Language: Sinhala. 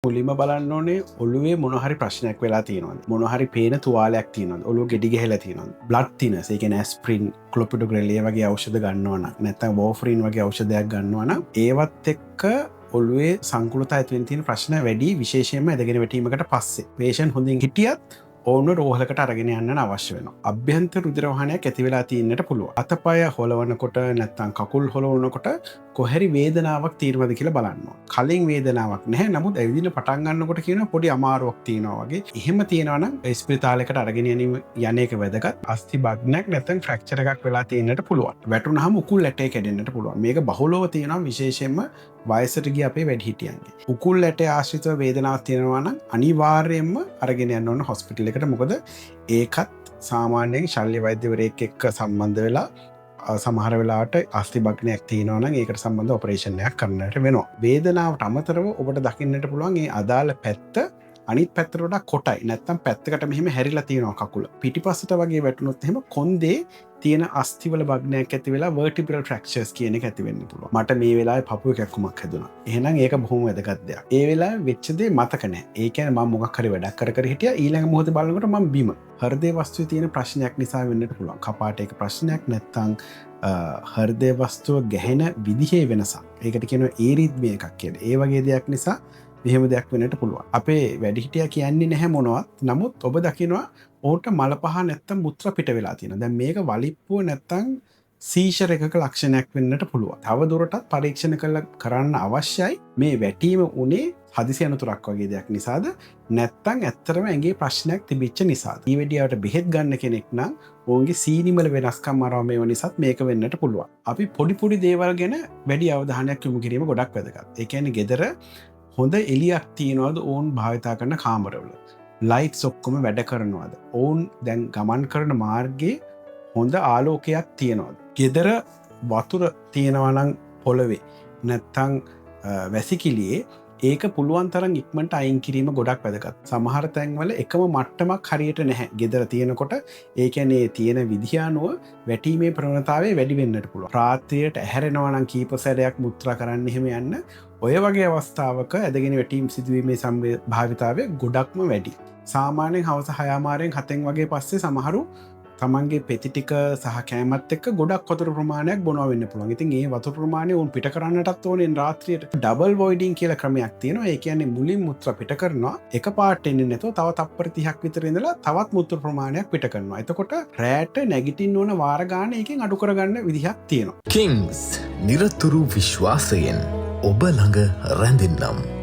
මුලින්ම බලන්න ඕනේ ඔළුවේ මොන හරි ප්‍රශ්නයක් වෙලා තියෙනවද මොන හරි පේන තුවාලයක් තියෙනවද ඔළුව ගෙඩි ගහලා තියෙනවද බ්ලඩ් තිනස් ඒ කියන්නේ ඇස්ප්‍රින් ක්ලොපිඩෝග්‍රෙල් වගේ ඖෂධ ගන්නවා නම් නැත්නම් වෝෆරින් වගේ ඖෂධයක් ගන්නවා නම් ඒවත් එක්ක ඔළුවේ සංකුලතා ඇතුලෙන් තියෙන ප්‍රශ්න වැඩි විශේෂයෙන්ම ඇදගෙන වැටීමකට පස්සේ පේෂන්ට් හොඳින් හිටියත් ඕන්න රෝහලකට අරගෙන යන්න අවශ්‍ය වෙනවා. අභ්‍යන්තර රුධිර වහනයක් ඇති වෙලා තියෙන්නට පුළුවන්. අතපය හොලවනකොට නැත්නම් කකුල් හොලවනකොට කොහරි වේදනාවක් තියෙනවද කියලා බලන්න ඕන. කලින් වේදනාවක් නැහැ. නමුත් ඇවිදින පටන් ගන්නකොට කියන පොඩි අමාරුවක් තියෙනවා වගේ. එහෙම තියෙනවා නම් ස්පිරිතාලයකට අරගෙන යන එක වැදගත්. අස්ථි භග්නයක් නැත්නම් ෆ්‍රැක්චර් එකක් වෙලා තියෙන්නට පුළුවන්. වැටුනහම උකුල් ඇටේ කැඩෙන්නට පුළුවන්. මේක බහුලව තියෙනවා විශේෂයෙන්ම වයසට ගිය අපේ වැඩිහිටියන්ගේ. උකුල් ඇටේ ආශ්‍රිතව වේදනාවක් තියෙනවා නම් අනිවාර්යයෙන්ම අරගෙන යන්න ඕන හොස්පිටල් එකට. මොකද ඒකත් සාමාන්‍යයෙන් ශල්‍ය වෛද්‍යවරයෙක් එක්ක සම්බන්ධ වෙලා සමහර වෙලාවට අස්ථි භග්නයක් තියෙනවා නම් ඒකට සම්බන්ධ ඔපරේෂන් එකක් කරන්නට වෙනවා. වේදනාවට අමතරව ඔබට දකින්නට පුළුවන් මේ අදාළ පැත්ත අනිත් පැත්තට වඩා කොටයි. නැත්තම් පැත්තකට මෙහෙම හැරිලා තියෙනවා කකුල. පිටිපස්සට වගේ වැටුනොත් එහෙම කොන්දේ තියෙන අස්ථිවල භග්නයක් ඇති වෙලා vertebral fractures කියන එක ඇති වෙන්න පුළුවන්. මට මේ වෙලාවේ පපුවේ කැක්කුමක් හැදුනා. එහෙනම් ඒක බොහොම වැදගත් දෙයක්. ඒ වෙලාවේ වෙච්ච දේ මතක නැහැ. ඒ කියන්නේ මම මොකක් හරි වැඩක් කර හිටියා ඊළඟ මොහොතේ බලනකොට මම බිම. හෘදේ වස්තුවේ තියෙන ප්‍රශ්නයක් නිසා වෙන්නත් පුළුවන්. කපාටයක ප්‍රශ්නයක් නැත්තම් හෘදේ වස්තුව ගැහෙන විදිහේ වෙනසක්. ඒකට කියනවා ඒරිත්මිය එකක් කියලා. ඒ වගේ දෙයක් නිසා මෙහෙම දෙයක් වෙන්නට පුළුවන්. අපේ වැඩිහිටියා කියන්නේ නැහැ මොනවත්. නමුත් ඔබ දකිනවා ඔහුට මල පහ නැත්තම් මුත්‍රා පිට වෙලා තියෙනවා. දැන් මේක වලිප්පුව නැත්තම් සීෂර් එකක ලක්ෂණයක් වෙන්නට පුළුවන්. තව දුරටත් පරීක්ෂණ කරන්න අවශ්‍යයි. මේ වැටීම උනේ හදිසි අනතුරක් වගේ දෙයක් නිසාද නැත්තම් ඇත්තටම ඇඟේ ප්‍රශ්නයක් තිබිච්ච නිසාද? ඊ වෙඩියාවට බෙහෙත් ගන්න කෙනෙක් නම් ඔවුන්ගේ සීනිමල වෙනස්කම් අරව මේව නිසාත් මේක වෙන්නට පුළුවන්. අපි පොඩි දේවල් ගැන වැඩි අවධානයක් යොමු කිරීම ගොඩක් වැදගත්. ඒ කියන්නේ gedara හොඳ එලියක් තියෙනවද ඔවුන් භාවිතා කරන කාමරවල ලයිට්ස් ඔක්කොම වැඩ කරනවද ඔවුන් දැන් ගමන් කරන මාර්ගයේ හොඳ ආලෝකයක් තියෙනවද ගෙදර වතුර තියෙනවා නම් පොළවේ නැත්තම් වැසිකිළියේ ඒක පුළුවන් තරම් ඉක්මනට අයින් කිරීම ගොඩක් වැදගත්. සමහර තැන්වල එකම මට්ටමක් හරියට නැහැ. ගෙදර තියෙනකොට ඒ කියන්නේ තියෙන විදිහ අනුව වැටීමේ ප්‍රවණතාවය වැඩි වෙන්නට පුළුවන්. රාත්‍රියට ඇහැරෙනවා නම් කීප සැරයක් මුත්‍රා කරන්න එහෙම යන්න ඔය වගේ අවස්ථාවක ඇදගෙන වැටීම් සිදුවීමේ සම්භාවිතාවය ගොඩක්ම වැඩි. සාමාන්‍යයෙන් හවස 6:00 7:00 වගේ පස්සේ සමහරු තමන්ගේ පෙති ටික සහ කෑමත් එක්ක ගොඩක් වතුර ප්‍රමාණයක් බොනවා වෙන්න පුළුවන්. ඉතින් ඒ වතුර ප්‍රමාණය උන් පිට කරන්නටත් ඕනේ රාත්‍රියට. ඩබල් වොයිඩින් කියලා ක්‍රමයක් තියෙනවා. ඒ කියන්නේ මුලින් මුත්‍රා පිට කරනවා. එකපාරට එන්නේ නැතුව තව තප්පර 30ක් විතර ඉඳලා තවත් මුත්‍ර ප්‍රමාණයක් පිට කරනවා. එතකොට රැට නැගිටින්න ඕන වාර ගන්න එකෙන් අඩු කරගන්න විදිහක් තියෙනවා. කිංස් නිරතුරු විශ්වාසයෙන් ඔබ ළඟ රැඳෙන්නම්.